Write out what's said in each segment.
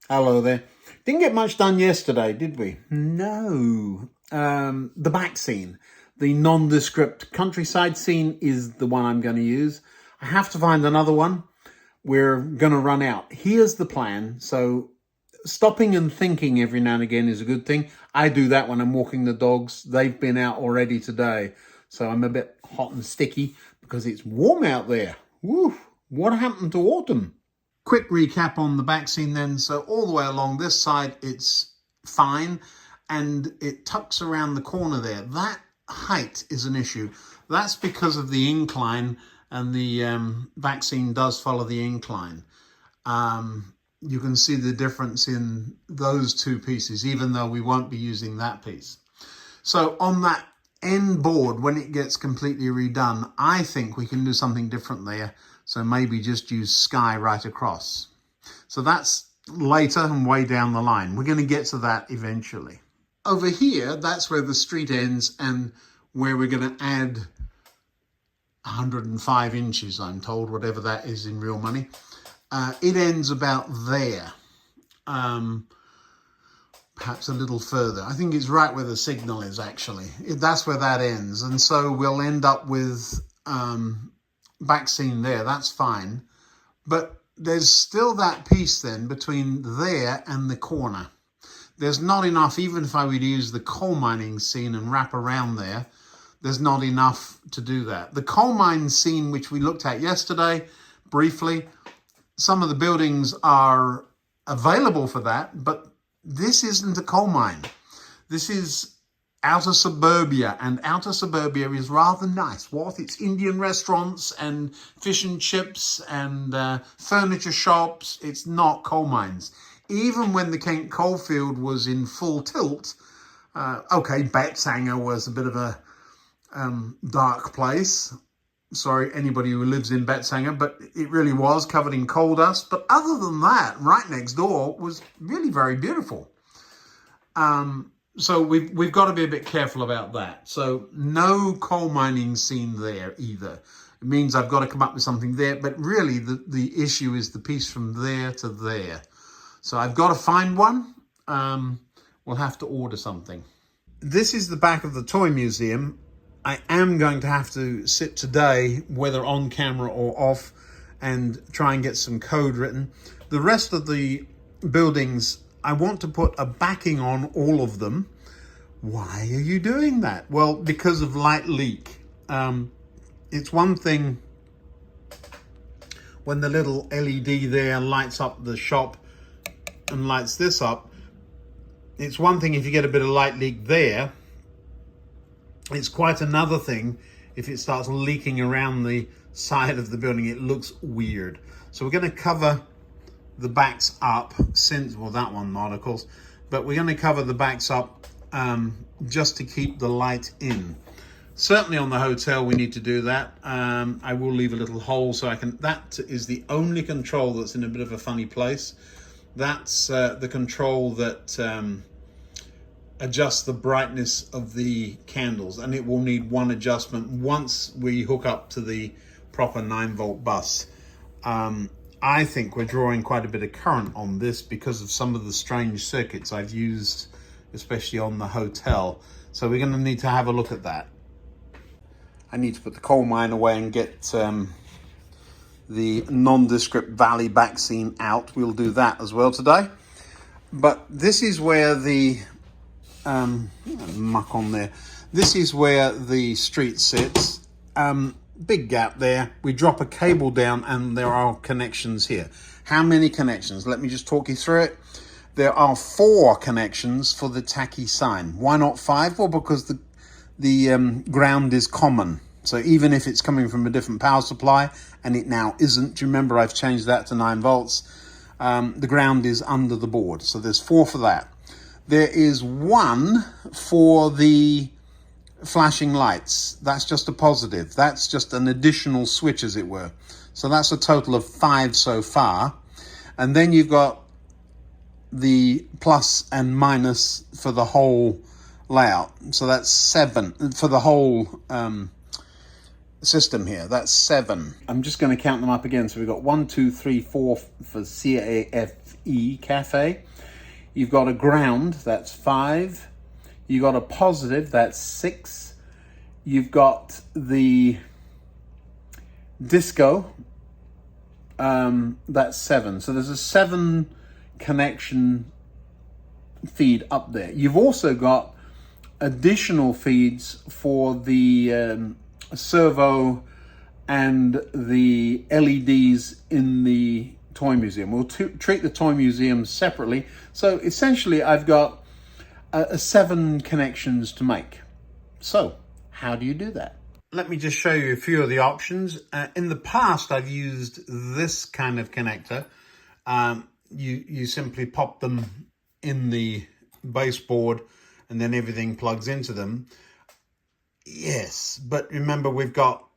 Hello there. Didn't get much done yesterday, did we? No. The back scene, the nondescript countryside scene is the one I'm going to use. I have to find another one. We're going to run out. Here's the plan. So stopping and thinking every now and again is a good thing. I do that when I'm walking the dogs. They've been out already today. So I'm a bit hot and sticky because it's warm out there. Woo! What happened to autumn? Quick recap on the back scene then. So all the way along this side, it's fine. And it tucks around the corner there. That height is an issue. That's because of the incline, and the back scene does follow the incline. You can see the difference in those two pieces, even though we won't be using that piece. So on that end board, when it gets completely redone, I think we can do something different there. So maybe just use sky right across. So that's later and way down the line. We're going to get to that eventually. Over here, that's where the street ends and where we're going to add 105 inches, I'm told, whatever that is in real money. It ends about there, perhaps a little further. I think it's right where the signal is, actually. That's where that ends. And so we'll end up with back scene there. That's fine. But there's still that piece then between there and the corner. There's not enough, even if I would use the coal mining scene and wrap around there, there's not enough to do that. The coal mine scene, which we looked at yesterday briefly, some of the buildings are available for that, but this isn't a coal mine. This is outer suburbia, and outer suburbia is rather nice. What? It's Indian restaurants and fish and chips and furniture shops. It's not coal mines. Even when the Kent coalfield was in full tilt, okay, Betsanger was a bit of a dark place. Sorry, anybody who lives in Betsanger, but it really was covered in coal dust. But other than that, right next door was really very beautiful. So we've got to be a bit careful about that. So no coal mining scene there either. It means I've got to come up with something there. But really, the issue is the piece from there to there. So I've got to find one. We'll have to order something. This is the back of the toy museum. I am going to have to sit today, whether on camera or off, and try and get some code written. The rest of the buildings, I want to put a backing on all of them. Why are you doing that? Well, because of light leak. It's one thing when the little LED there lights up the shop and lights this up. It's one thing if you get a bit of light leak there. It's quite another thing if it starts leaking around the side of the building. It looks weird. So we're going to cover the backs up, well, that one not, of course, but we're going to cover the backs up just to keep the light in. Certainly on the hotel we need to do that. I will leave a little hole so I can, that is the only control that's in a bit of a funny place. That's the control that adjusts the brightness of the candles, and it will need one adjustment once we hook up to the proper 9-volt bus. I think we're drawing quite a bit of current on this because of some of the strange circuits I've used, especially on the hotel. So we're going to need to have a look at that. I need to put the coal mine away and get the nondescript valley back scene out. We'll do that as well today. But this is where the muck on there. This is where the street sits. Big gap there. We drop a cable down and there are connections here. How many connections? Let me just talk you through it. There are 4 connections for the tacky sign. Why not 5? Well, because the ground is common. So even if it's coming from a different power supply, and it now isn't, do you remember I've changed that to 9 volts? The ground is under the board. So there's 4 for that. There is 1 for the flashing lights. That's just a positive. That's just an additional switch, as it were. So that's a total of 5 so far. And then you've got the plus and minus for the whole layout. So that's 7 for the whole system here. That's 7. I'm just going to count them up again. So we've got 1, 2, 3, 4 for CAFE, cafe. You've got a ground, that's 5. You've got a positive, that's 6. You've got the disco, that's 7. So there's a 7 connection feed up there. You've also got additional feeds for the servo and the LEDs in the toy museum. We'll treat the toy museum separately. So essentially I've got 7 connections to make. So how do you do that? Let me just show you a few of the options. In the past, I've used this kind of connector. You simply pop them in the baseboard and then everything plugs into them. Yes, but remember we've got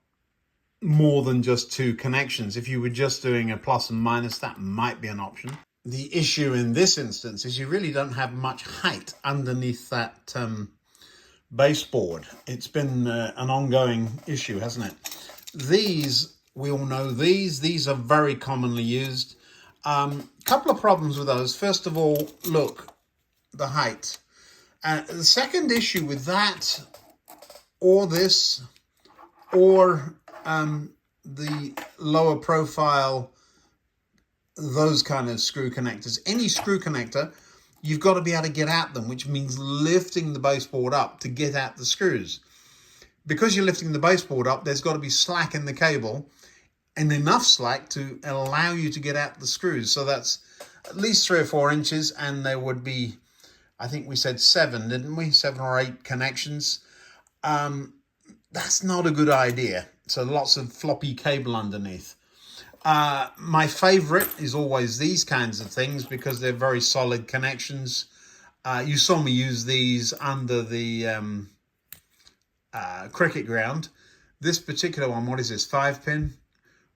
more than just 2 connections. If you were just doing a plus and minus, that might be an option. The issue in this instance is you really don't have much height underneath that baseboard. It's been an ongoing issue, hasn't it? These, we all know these are very commonly used. Couple of problems with those. First of all, look, the height. The second issue with that, or this, or the lower profile, those kind of screw connectors, any screw connector, you've got to be able to get at them, which means lifting the baseboard up to get at the screws. Because you're lifting the baseboard up, there's got to be slack in the cable, and enough slack to allow you to get at the screws. So that's at least 3 or 4 inches, and there would be, I think we said 7, didn't we? 7 or 8 connections. That's not a good idea. So lots of floppy cable underneath. My favorite is always these kinds of things because they're very solid connections. You saw me use these under the cricket ground. This particular one, what is this, 5 pin?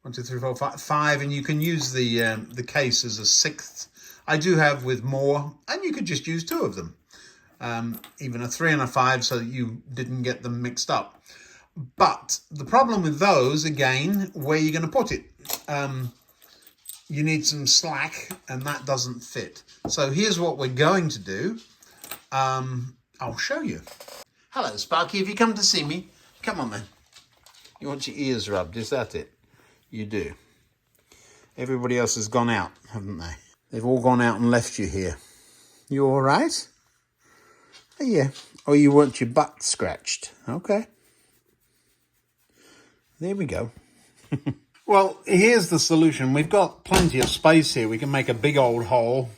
1, 2, 3, 4, 5, and you can use the case as a 6th. I do have with more, and you could just use 2 of them. Even a 3 and a 5 so that you didn't get them mixed up. But the problem with those, again, where you're going to put it. You need some slack, and that doesn't fit. So here's what we're going to do. I'll show you. Hello, Sparky. Have you come to see me? Come on, then. You want your ears rubbed, is that it? You do. Everybody else has gone out, haven't they? They've all gone out and left you here. You all right? Oh, yeah. Or you want your butt scratched. Okay. There we go. Well, here's the solution. We've got plenty of space here. We can make a big old hole,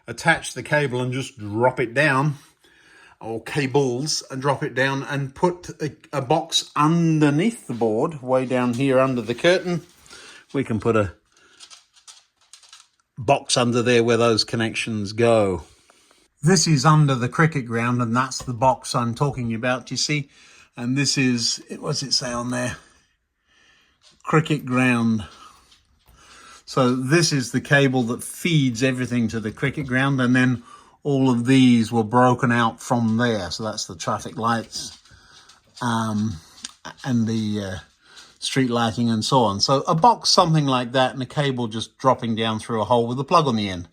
attach the cable and just drop it down, or cables, and drop it down and put a box underneath the board, way down here under the curtain. We can put a box under there where those connections go. This is under the cricket ground, and that's the box I'm talking about, you see. And this is, what's it say on there? Cricket ground. So this is the cable that feeds everything to the cricket ground, and then all of these were broken out from there. So that's the traffic lights and the street lighting and so on. So a box, something like that, and a cable just dropping down through a hole with a plug on the end.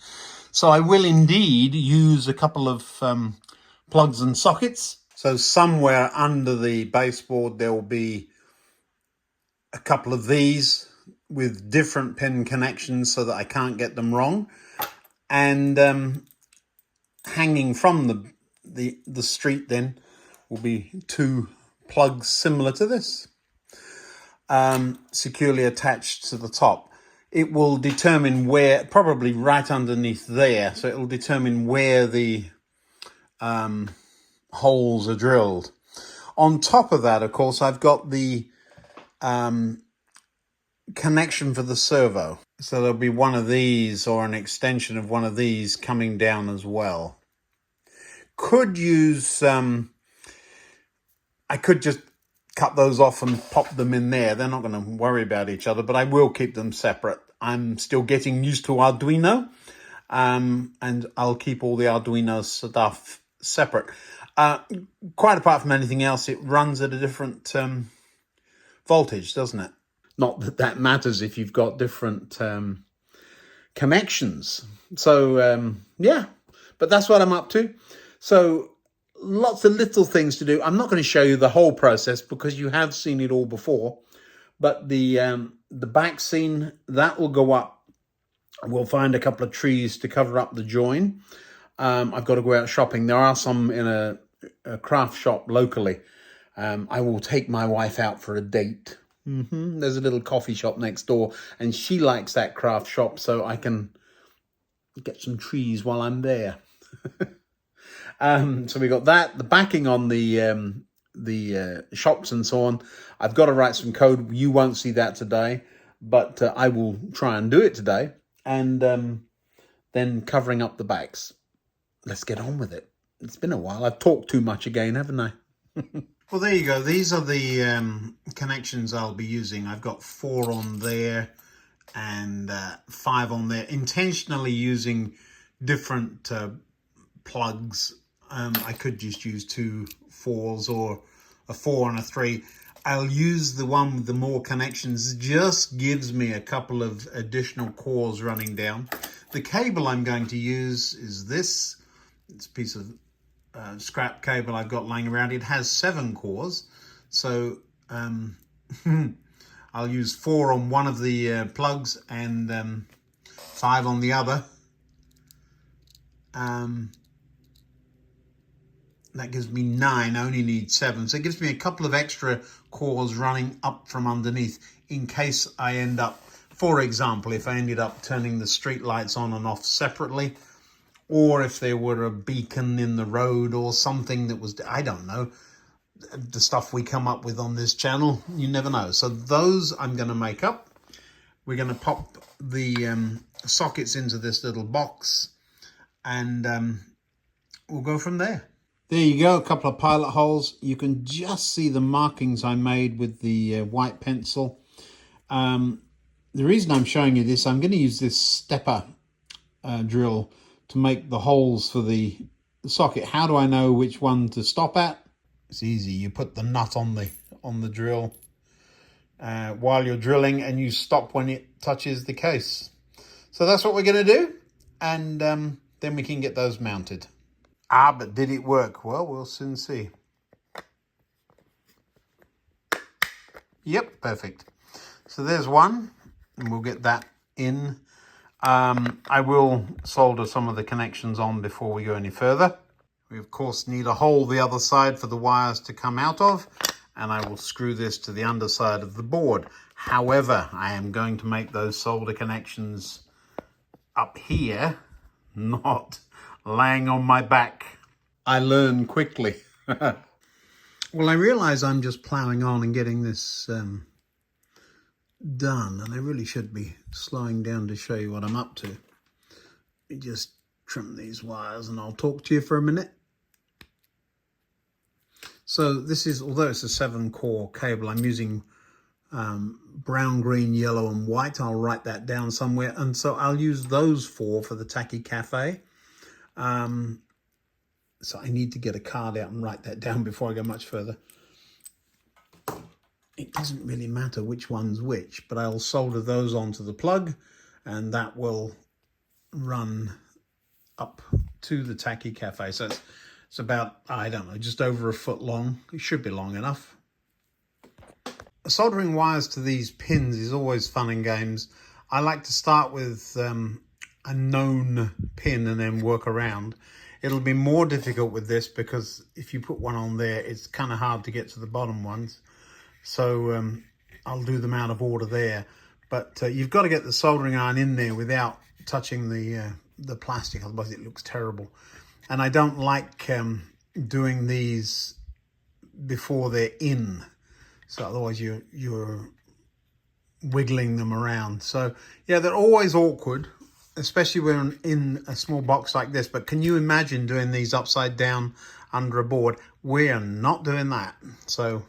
So I will indeed use a couple of plugs and sockets. So somewhere under the baseboard there will be a couple of these with different pin connections so that I can't get them wrong. And hanging from the street then will be 2 plugs similar to this, securely attached to the top. It will determine where, probably right underneath there, so it will determine where the holes are drilled. On top of that, of course, I've got the connection for the servo. So there'll be one of these or an extension of one of these coming down as well. Could use, I could just cut those off and pop them in there. They're not going to worry about each other, but I will keep them separate. I'm still getting used to Arduino, and I'll keep all the Arduino stuff separate. Quite apart from anything else, it runs at a different voltage, doesn't it? Not that that matters if you've got different connections. So yeah, but that's what I'm up to. So lots of little things to do. I'm not going to show you the whole process because you have seen it all before. But the back scene, that will go up. We'll find a couple of trees to cover up the join. I've got to go out shopping. There are some in a craft shop locally. I will take my wife out for a date. There's a little coffee shop next door, and she likes that craft shop, so I can get some trees while I'm there. So we got that. The backing on the shops and so on. I've got to write some code. You won't see that today, but I will try and do it today. And then covering up the backs. Let's get on with it. It's been a while. I've talked too much again, haven't I? Well, there you go. These are the connections I'll be using. I've got 4 on there and 5 on there. Intentionally using different plugs. I could just use 2 4s or a 4 and a 3. I'll use the one with the more connections. It just gives me a couple of additional cores running down. The cable I'm going to use is this. It's a piece of scrap cable I've got lying around. It has 7 cores. So I'll use 4 on one of the plugs and 5 on the other. That gives me 9, I only need 7. So it gives me a couple of extra cores running up from underneath in case I end up, for example, if I ended up turning the street lights on and off separately, or if there were a beacon in the road or something that was, I don't know, the stuff we come up with on this channel, you never know. So those I'm going to make up. We're going to pop the sockets into this little box and we'll go from there. There you go, a couple of pilot holes. You can just see the markings I made with the white pencil. The reason I'm showing you this, I'm going to use this stepper drill to make the holes for the socket. How do I know which one to stop at? It's easy. You put the nut on the drill while you're drilling, and you stop when it touches the case. So that's what we're going to do, and then we can get those mounted. But did it work? Well, we'll soon see. Yep, perfect. So there's one, and we'll get that in. I will solder some of the connections on before we go any further. We, of course, need a hole the other side for the wires to come out of, and I will screw this to the underside of the board. However, I am going to make those solder connections up here, not laying on my back. I learn quickly. Well, I realize I'm just plowing on and getting this done, and I really should be slowing down to show you what I'm up to. Let me just trim these wires and I'll talk to you for a minute. So this is, although it's a 7-core cable, I'm using brown, green, yellow and white. I'll write that down somewhere, and so I'll use those 4 for the Tacky Cafe. So I need to get a card out and write that down before I go much further. It doesn't really matter which one's which, but I'll solder those onto the plug, and that will run up to the Tacky Cafe. So it's about, I don't know, just over a foot long. It should be long enough. Soldering wires to these pins is always fun and games. I like to start with a known pin and then work around. It'll be more difficult with this because if you put one on there, it's kind of hard to get to the bottom ones. So I'll do them out of order there. But you've got to get the soldering iron in there without touching the plastic, otherwise it looks terrible. And I don't like doing these before they're in. So otherwise you're wiggling them around. So yeah, they're always awkward, especially when in a small box like this. But can you imagine doing these upside down under a board? We're not doing that. So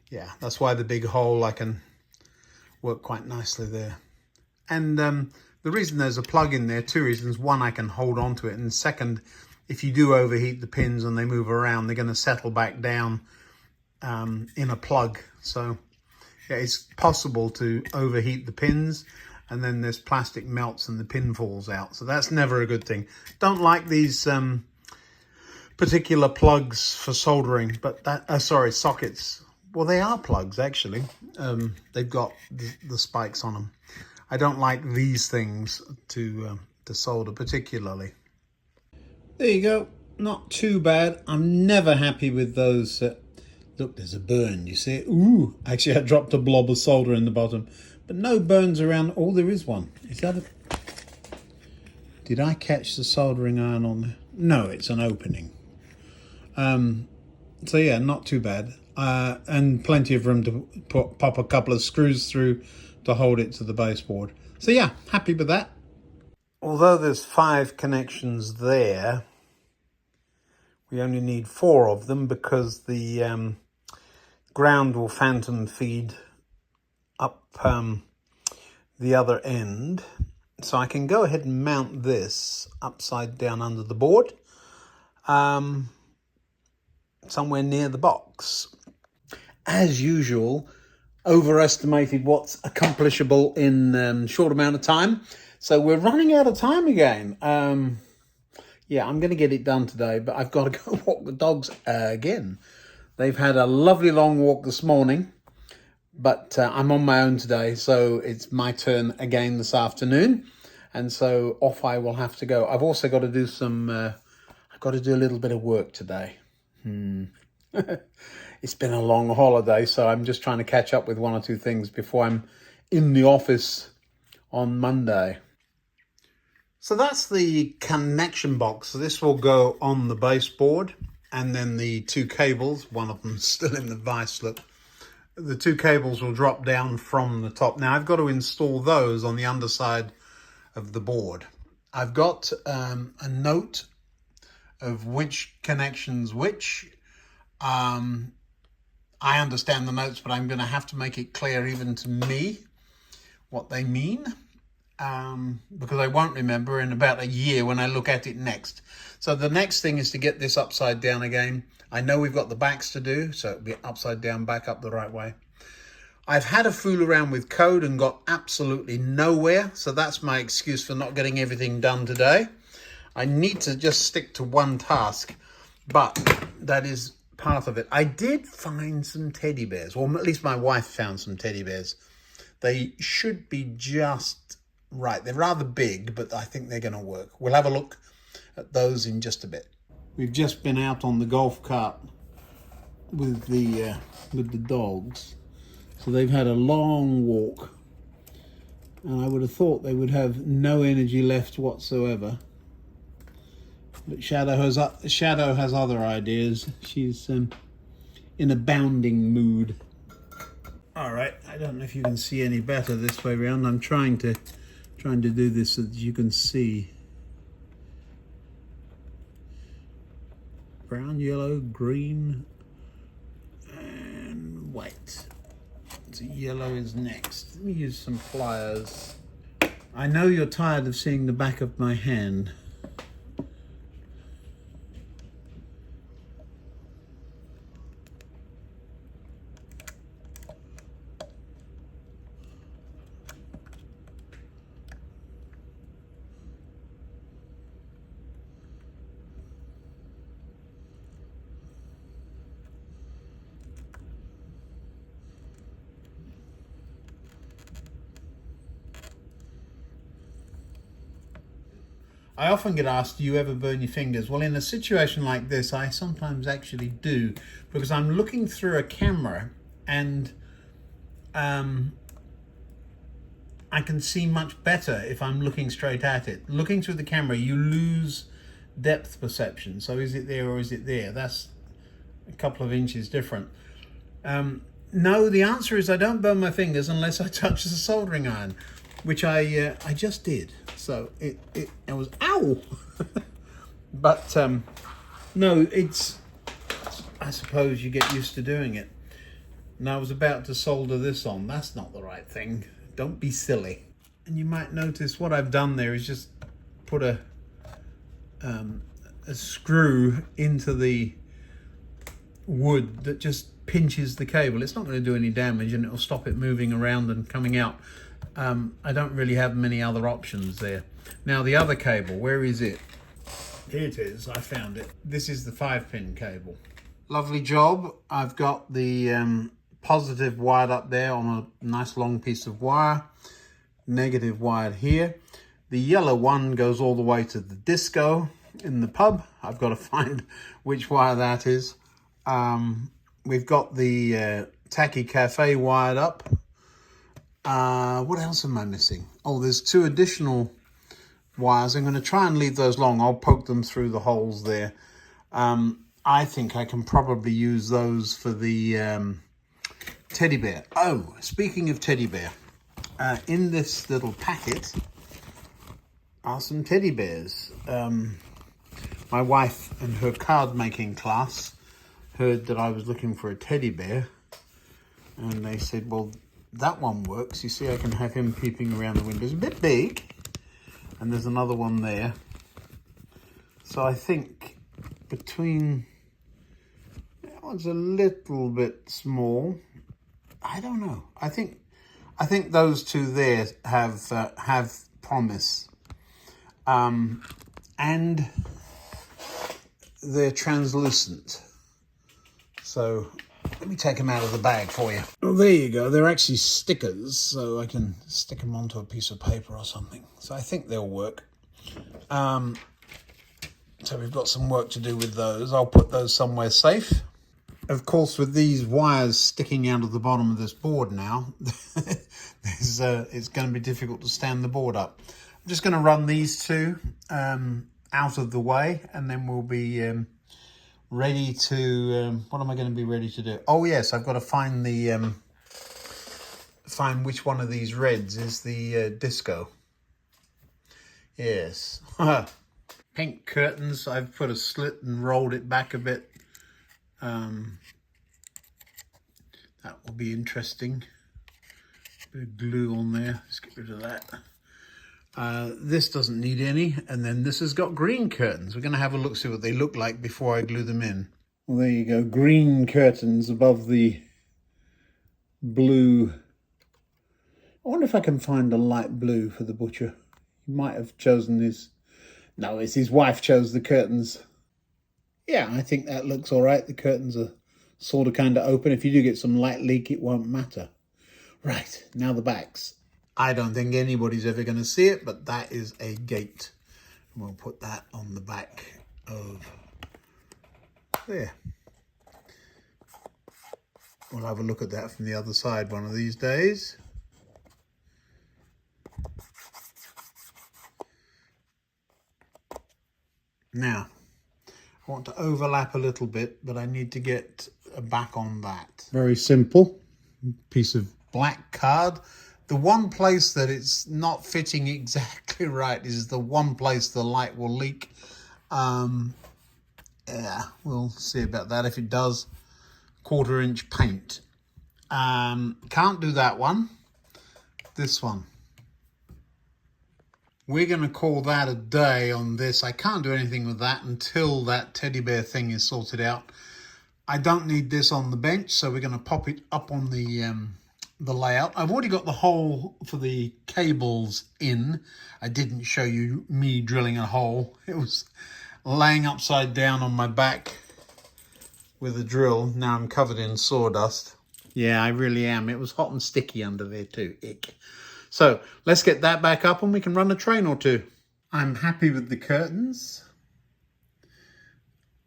yeah, that's why the big hole, I can work quite nicely there. And the reason there's a plug in there, 2 reasons. One, I can hold on to it. And second, if you do overheat the pins and they move around, they're going to settle back down in a plug. So Yeah, it's possible to overheat the pins and then this plastic melts and the pin falls out. So that's never a good thing. Don't like these particular plugs for soldering, but that, sorry, sockets. Well, they are plugs actually. They've got the spikes on them. I don't like these things to solder particularly. There you go. Not too bad. I'm never happy with those. Look, there's a burn, you see it? Ooh, actually I dropped a blob of solder in the bottom. But no burns around. Oh, there is one. Is that a... Did I catch the soldering iron on there? No, it's an opening. So yeah, not too bad. And plenty of room to pop a couple of screws through to hold it to the baseboard. So yeah, happy with that. Although there's 5 connections there, we only need 4 of them because the ground will phantom feed up the other end. So I can go ahead and mount this upside down under the board, somewhere near the box. As usual, overestimated what's accomplishable in short amount of time. So we're running out of time again. Yeah, I'm going to get it done today, but I've got to go walk the dogs again. They've had a lovely long walk this morning, but I'm on my own today, so it's my turn again this afternoon. And so off I will have to go. I've also got to do some, I've got to do a little bit of work today. It's been a long holiday, so I'm just trying to catch up with 1 or 2 things before I'm in the office on Monday. So that's the connection box. So this will go on the baseboard, and then the 2 cables, one of them still in the vice slip. The 2 cables will drop down from the top. Now I've got to install those on the underside of the board. I've got a note of which connections which. I understand the notes, but I'm going to have to make it clear even to me what they mean. Because I won't remember in about a year when I look at it next. So the next thing is to get this upside down again. I know we've got the backs to do, so it'll be upside down, back up the right way. I've had a fool around with code and got absolutely nowhere, so that's my excuse for not getting everything done today. I need to just stick to one task, but that is part of it. I did find some teddy bears, or at least my wife found some teddy bears. They should be just right. They're rather big, but I think they're going to work. We'll have a look at those in just a bit. We've just been out on the golf cart with the dogs. So they've had a long walk. And I would have thought they would have no energy left whatsoever. But Shadow has other ideas. She's in a bounding mood. All right, I don't know if you can see any better this way around. I'm trying to do this so that you can see. Brown, yellow, green, and white. So yellow is next. Let me use some pliers. I know you're tired of seeing the back of my hand. I often get asked, do you ever burn your fingers? Well, in a situation like this, I sometimes actually do, because I'm looking through a camera and I can see much better if I'm looking straight at it. Looking through the camera, you lose depth perception. So is it there or is it there? That's a couple of inches different. No, the answer is I don't burn my fingers unless I touch the soldering iron, which I just did. So it was, ow! But no, it's, I suppose you get used to doing it. And I was about to solder this on. That's not the right thing. Don't be silly. And you might notice what I've done there is just put a screw into the wood that just pinches the cable. It's not going to do any damage, and it'll stop it moving around and coming out. I don't really have many other options there. Now the other cable, where is it? Here it is, I found it. This is the 5-pin cable. Lovely job. I've got the positive wired up there on a nice long piece of wire. Negative wired here. The yellow one goes all the way to the disco in the pub. I've got to find which wire that is. We've got the Tacky Cafe wired up. What else am I missing? Oh, there's 2 additional wires. I'm going to try and leave those long. I'll poke them through the holes there. I think I can probably use those for the teddy bear. Oh, speaking of teddy bear, in this little packet are some teddy bears. My wife and her card making class heard that I was looking for a teddy bear, and they said, well, that one works. You see, I can have him peeping around the window. It's a bit big, and there's another one there. So I think between, that one's a little bit small. I don't know. I think those 2 there have promise, and they're translucent. So let me take them out of the bag for you. Oh, there you go. They're actually stickers, so I can stick them onto a piece of paper or something. So I think they'll work. So we've got some work to do with those. I'll put those somewhere safe. Of course, with these wires sticking out of the bottom of this board now, it's going to be difficult to stand the board up. I'm just going to run these 2 out of the way, and then we'll be ready to, what am I going to be ready to do? Oh yes, I've got to find the, find which one of these reds is the disco. Yes. Pink curtains. I've put a slit and rolled it back a bit. That will be interesting. Bit of glue on there. Let's get rid of that. This doesn't need any, and then this has got green curtains. We're going to have a look, see what they look like before I glue them in. Well, there you go, green curtains above the blue. I wonder if I can find a light blue for the butcher. He might have chosen his, no, it's his wife chose the curtains. Yeah, I think that looks all right. The curtains are sort of kind of open. If you do get some light leak, it won't matter. Right, now the backs. I don't think anybody's ever going to see it, but that is a gate. And we'll put that on the back of there. We'll have a look at that from the other side one of these days. Now, I want to overlap a little bit, but I need to get a back on that. Very simple. Piece of black card. The one place that it's not fitting exactly right is the one place the light will leak. Yeah, we'll see about that. If it does, 1/4 inch paint. Can't do that one. This one. We're going to call that a day on this. I can't do anything with that until that teddy bear thing is sorted out. I don't need this on the bench, so we're going to pop it up on the layout. I've already got the hole for the cables in. I didn't show you me drilling a hole. It was laying upside down on my back with a drill. Now I'm covered in sawdust. Yeah, I really am. It was hot and sticky under there too. Ick. So let's get that back up and we can run a train or two. I'm happy with the curtains.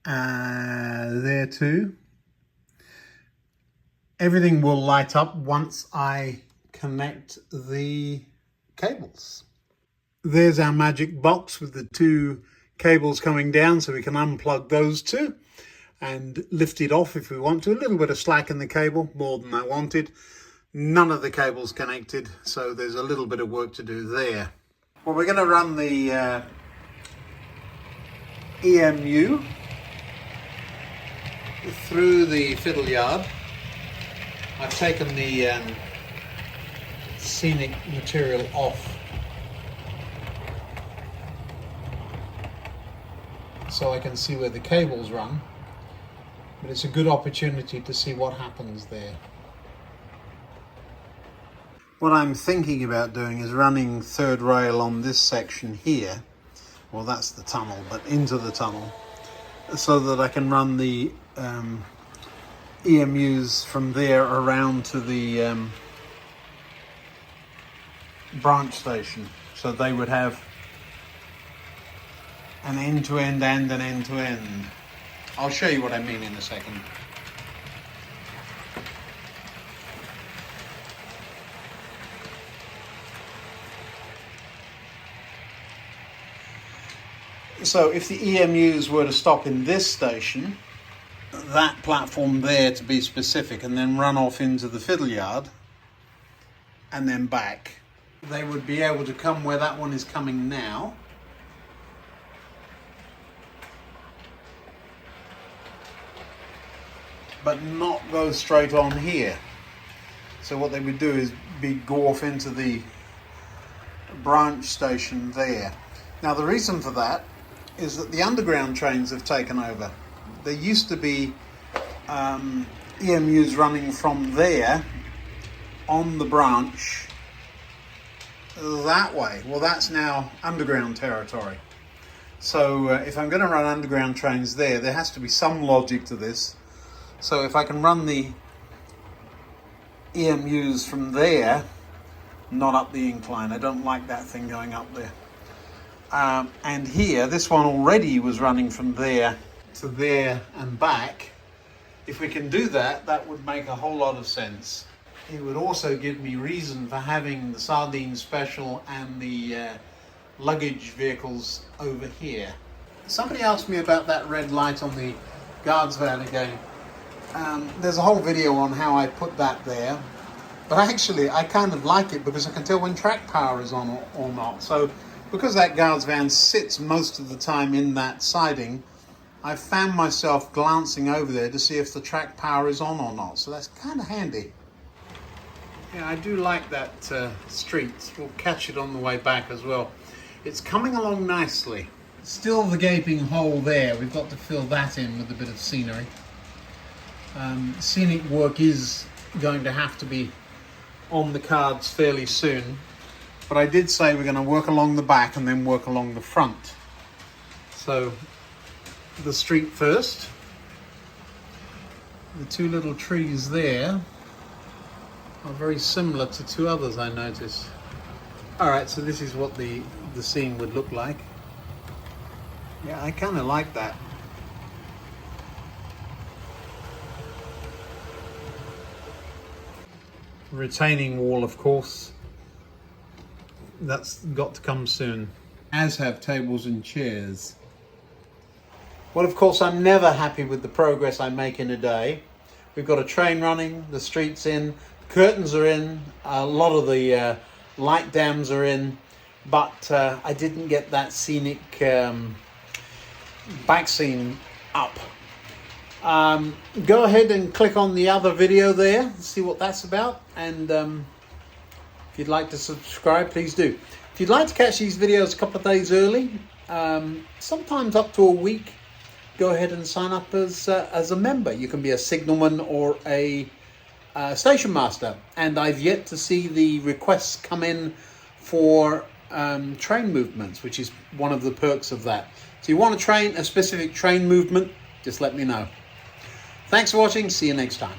There too. Everything will light up once I connect the cables. There's our magic box with the 2 cables coming down, so we can unplug those 2 and lift it off if we want to. A little bit of slack in the cable, more than I wanted. None of the cables connected, so there's a little bit of work to do there. Well, we're going to run the EMU through the fiddle yard. I've taken the scenic material off so I can see where the cables run. But it's a good opportunity to see what happens there. What I'm thinking about doing is running third rail on this section here. Well, that's the tunnel, but into the tunnel, so that I can run the EMUs from there around to the branch station. So they would have an end-to-end and an end-to-end. I'll show you what I mean in a second. So if the EMUs were to stop in this station, that platform there to be specific, and then run off into the fiddle yard and then back, they would be able to come where that one is coming now, but not go straight on here. So what they would do is go off into the branch station there. Now the reason for that is that the underground trains have taken over. There used to be EMUs running from there on the branch that way. Well, that's now underground territory. So if I'm going to run underground trains there has to be some logic to this. So if I can run the EMUs from there, not up the incline, I don't like that thing going up there. And here, this one already was running from there to there and back. If we can do that, that would make a whole lot of sense. It would also give me reason for having the sardine special and the luggage vehicles over here. Somebody asked me about that red light on the guards van again. There's a whole video on how I put that there. But actually, I kind of like it because I can tell when track power is on or not. So, because that guards van sits most of the time in that siding, I found myself glancing over there to see if the track power is on or not. So that's kind of handy. Yeah, I do like that street. We'll catch it on the way back as well. It's coming along nicely. Still the gaping hole there. We've got to fill that in with a bit of scenery. Scenic work is going to have to be on the cards fairly soon. But I did say we're going to work along the back and then work along the front. So the street first. The two little trees there are very similar to two others I noticed. Alright, so this is what the scene would look like. Yeah, I kind of like that. Retaining wall, of course. That's got to come soon, as have tables and chairs. Well, of course, I'm never happy with the progress I make in a day. We've got a train running, the street's in, curtains are in, a lot of the light dams are in, but I didn't get that scenic back scene up. Go ahead and click on the other video there, see what that's about, and if you'd like to subscribe, please do. If you'd like to catch these videos a couple of days early, sometimes up to a week, go ahead and sign up as a member. You can be a signalman or a station master, and I've yet to see the requests come in for train movements, which is one of the perks of that. So you want to train a specific train movement, just let me know. Thanks for watching, see you next time.